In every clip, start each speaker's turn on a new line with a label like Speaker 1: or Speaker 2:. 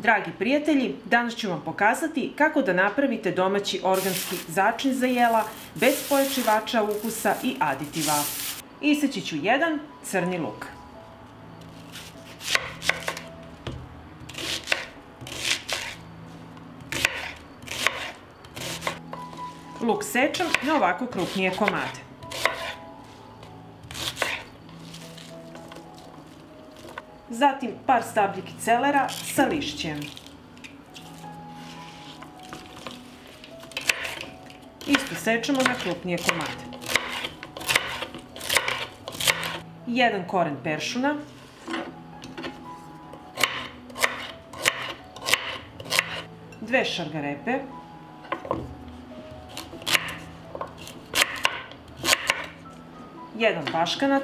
Speaker 1: Dragi prijatelji, danas ću vam pokazati kako da napravite domaći organski začin za jela bez pojačivača ukusa i aditiva. Iseći ću jedan crni luk. Luk sečem na ovako krupnije komade. Zatim par stabljiki celera sa lišćem. Isto sečemo na krupnije komade. Jedan koren peršuna. Dve šargarepe. Jedan paškanat.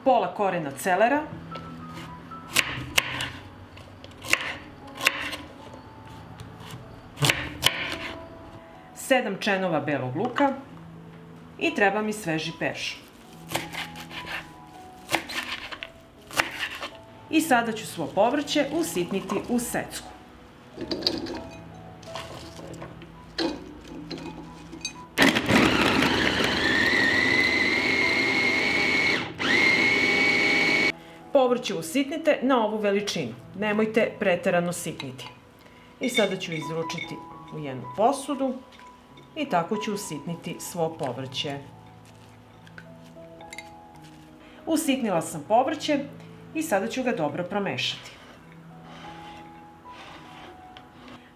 Speaker 1: Pola korena celera, 7 čenova belog luka i treba mi sveži peršun. I sada ću svo povrće usitniti u secku. Povrće usitnite na ovu veličinu, nemojte preterano sitniti. I sada ću izručiti u jednu posudu i tako ću usitniti svo povrće. Usitnila sam povrće i sada ću ga dobro promešati.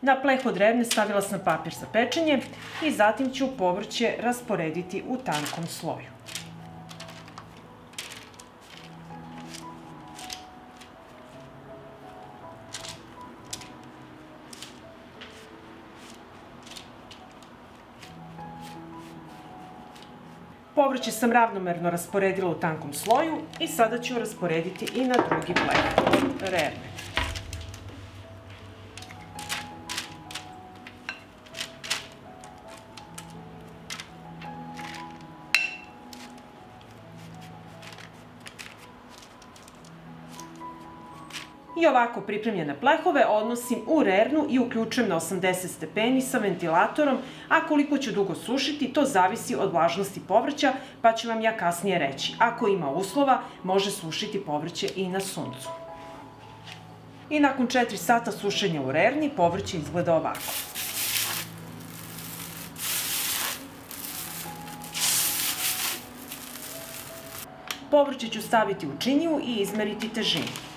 Speaker 1: Na pleh od revne stavila sam papir za pečenje i zatim ću povrće rasporediti u tankom sloju. Povrće sam ravnomerno rasporedila u tankom sloju i sada ću rasporediti i na drugi pleh od revne. I ovako pripremljene plehove odnosim u rernu i uključujem na 80 stepeni sa ventilatorom, a koliko ću dugo sušiti, to zavisi od vlažnosti povrća, pa ću vam ja kasnije reći. Ako ima uslova, može sušiti povrće i na suncu. I nakon 4 sata sušenja u rerni, povrće izgleda ovako. Povrće ću staviti u činiju i izmeriti težinu.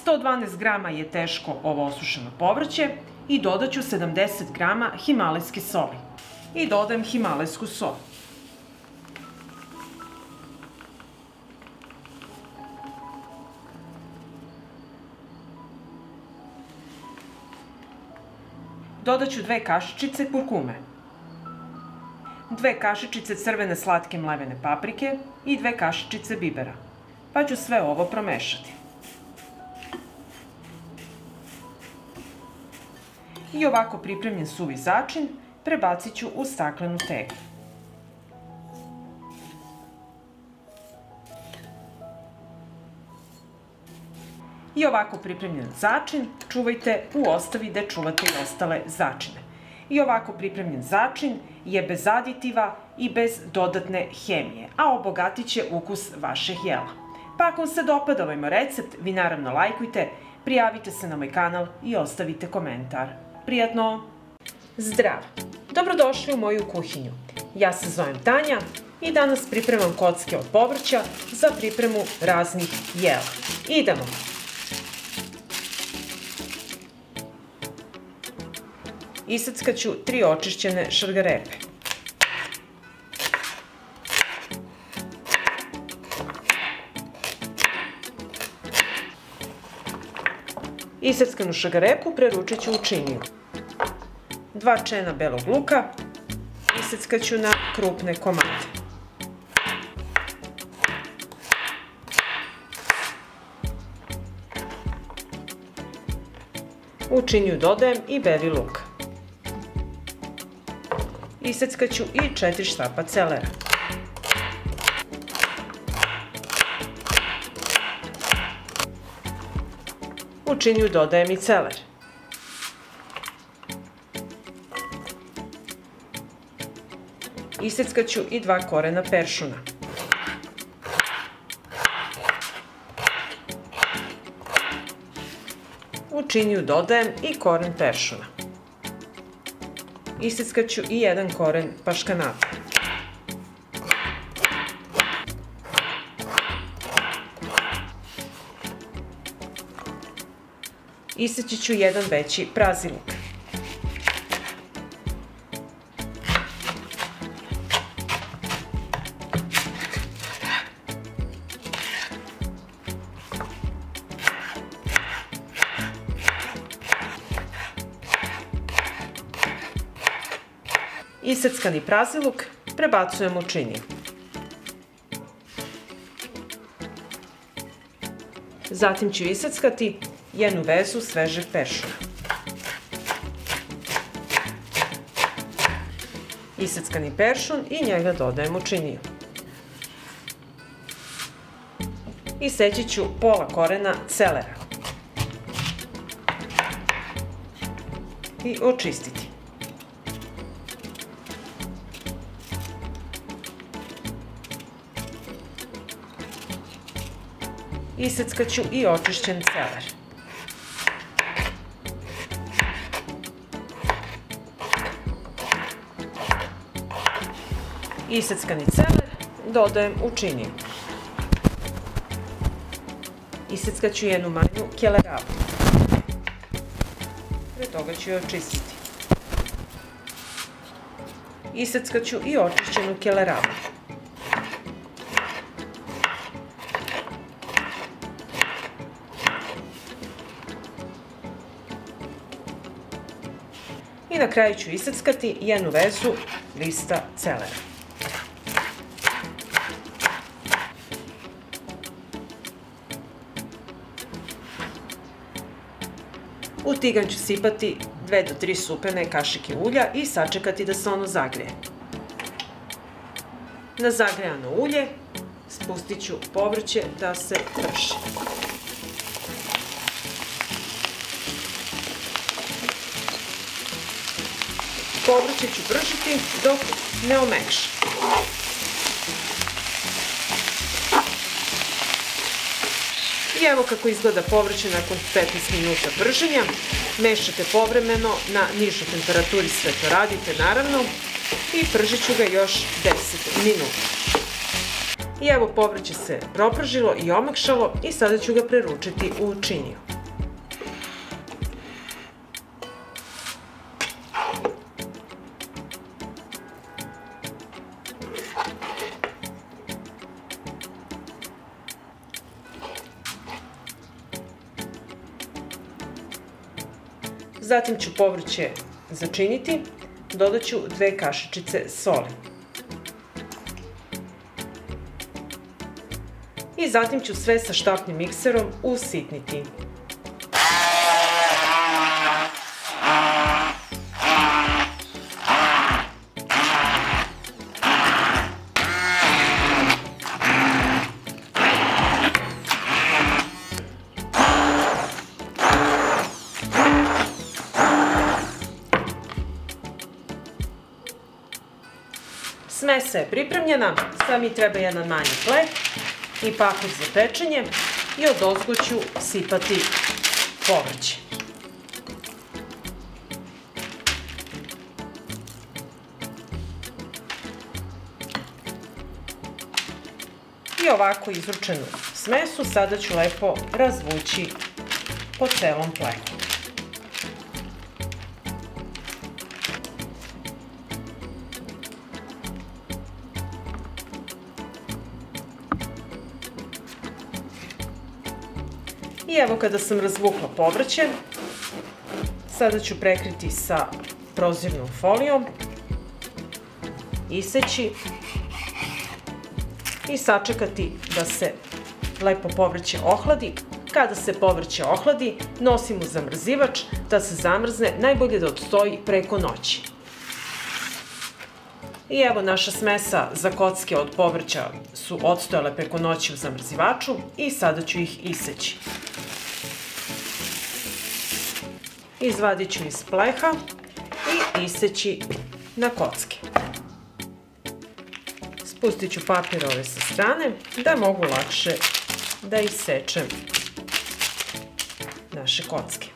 Speaker 1: 112 grama je teško ovo osušeno povrće i dodat ću 70 grama himalajske soli. I dodajem himalajsku sol. Dodat ću 2 kašičice kurkume, 2 kašičice crvene slatke mlevene paprike i 2 kašičice bibera. Pa ću sve ovo promešati. I ovako pripremljen suvi začin prebacit ću u staklenu teglu. I ovako pripremljen začin čuvajte u ostavi gde čuvate i ostale začine. I ovako pripremljen začin je bez aditiva i bez dodatne hemije, a obogatit će ukus vašeg jela. Pa ako vam se dopada ovaj moj recept, vi naravno lajkujte, prijavite se na moj kanal i ostavite komentar. Prijatno! Zdravo! Dobrodošli u moju kuhinju. Ja se zovem Tanja i danas pripremam kocke od povrća za pripremu raznih jela. Idemo! Iseckat ću 3 očišćene šargarepe. Iseckanu šargarepu preručit ću u činiju. 2 čena belog luka iseckat ću na krupne komade. U činiju dodajem i beli luk. Iseckaću i 4 štapa celera. U činiju dodajem i celer. Iseckaću i 2 korena peršuna. U činiju dodajem i koren peršuna. Iseckaću i 1 koren paškanata. Iseći ću 1 veći prazi luk. Iseckani prazi luk prebacujem u činiju. Zatim ću iseckati 1 vezu svežeg peršuna. Iseckani peršun i njega dodajem u činiju. Iseći ću pola korena celera i očistiti. Iseckaću i očišćen celer. Iseckani celer dodajem u činiju. Iseckaću 1 manju kelerabu. Pre toga ću je očistiti. Iseckaću i očišćenu kelerabu. I na kraju ću iseckati 1 vezu lista celera. U tiganj ću sipati 2 do 3 supene kašike ulja i sačekati da se ono zagreje. Na zagrejano ulje spustit ću povrće da se prži. Povrće ću pržiti dok ne omekša. I evo kako izgleda povrće nakon 15 minuta prženja. Mešate povremeno, na nižoj temperaturi sve to radite naravno i pržit ću ga još 10 minuta. I evo povrće se propržilo i omekšalo i sada ću ga preručiti u činiju. Zatim ću povrće začiniti, dodat ću 2 kašičice soli. I zatim ću sve sa štapnim mikserom usitniti. Smesa je pripremljena, sad mi treba jedan manji hleb i pakulj za pečenje i odozgo ću sipati povrće. I ovako izručenu smesu sada ću lepo razvući po celom plehu. I evo kada sam razvukla povrće, sada ću prekriti sa prozirnom folijom, iseći i sačekati da se lepo povrće ohladi Kada se povrće ohladi, nosim u zamrzivač da se zamrzne, najbolje da odstoji preko noći. I evo, naša smesa za kocke od povrća su odstojale preko noći u zamrzivaču i sada ću ih iseći. Izvadit ću iz pleha i iseći na kocke. Spustit ću papir ove sa strane da mogu lakše da isečem naše kocke.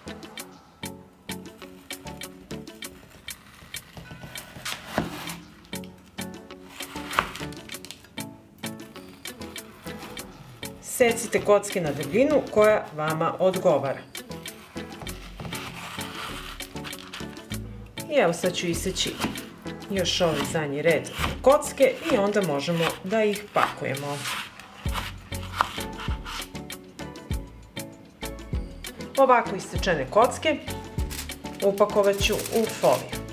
Speaker 1: Secite kocke na debljinu koja vama odgovara. I evo, sad ću iseći još ovaj zadnji red kocke i onda možemo da ih pakujemo. Ovako isečene kocke upakovat ću u foliju.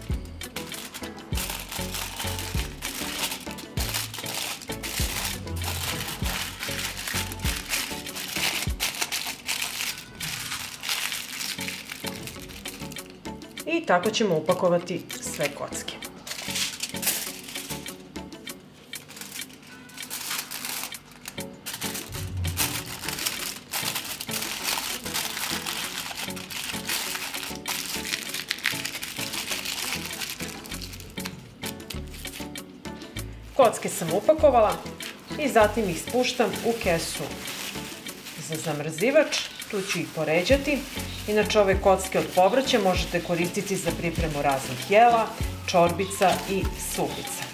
Speaker 1: I tako ćemo upakovati sve kocke. Kocke sam upakovala i zatim ih spuštam u kesu za zamrzivač. Tu ću ih poređati. Inače, ove kocke od povrća možete koristiti za pripremu raznih jela, čorbica i supica.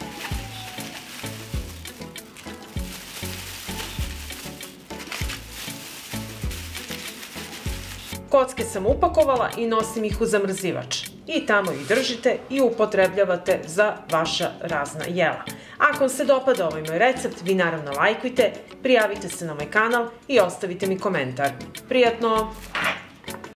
Speaker 1: Kocke sam upakovala i nosim ih u zamrzivač. I tamo ih držite i upotrebljavate za vaša razna jela. Ako vam se dopada ovaj moj recept, vi naravno lajkujte, prijavite se na moj kanal i ostavite mi komentar. Prijatno!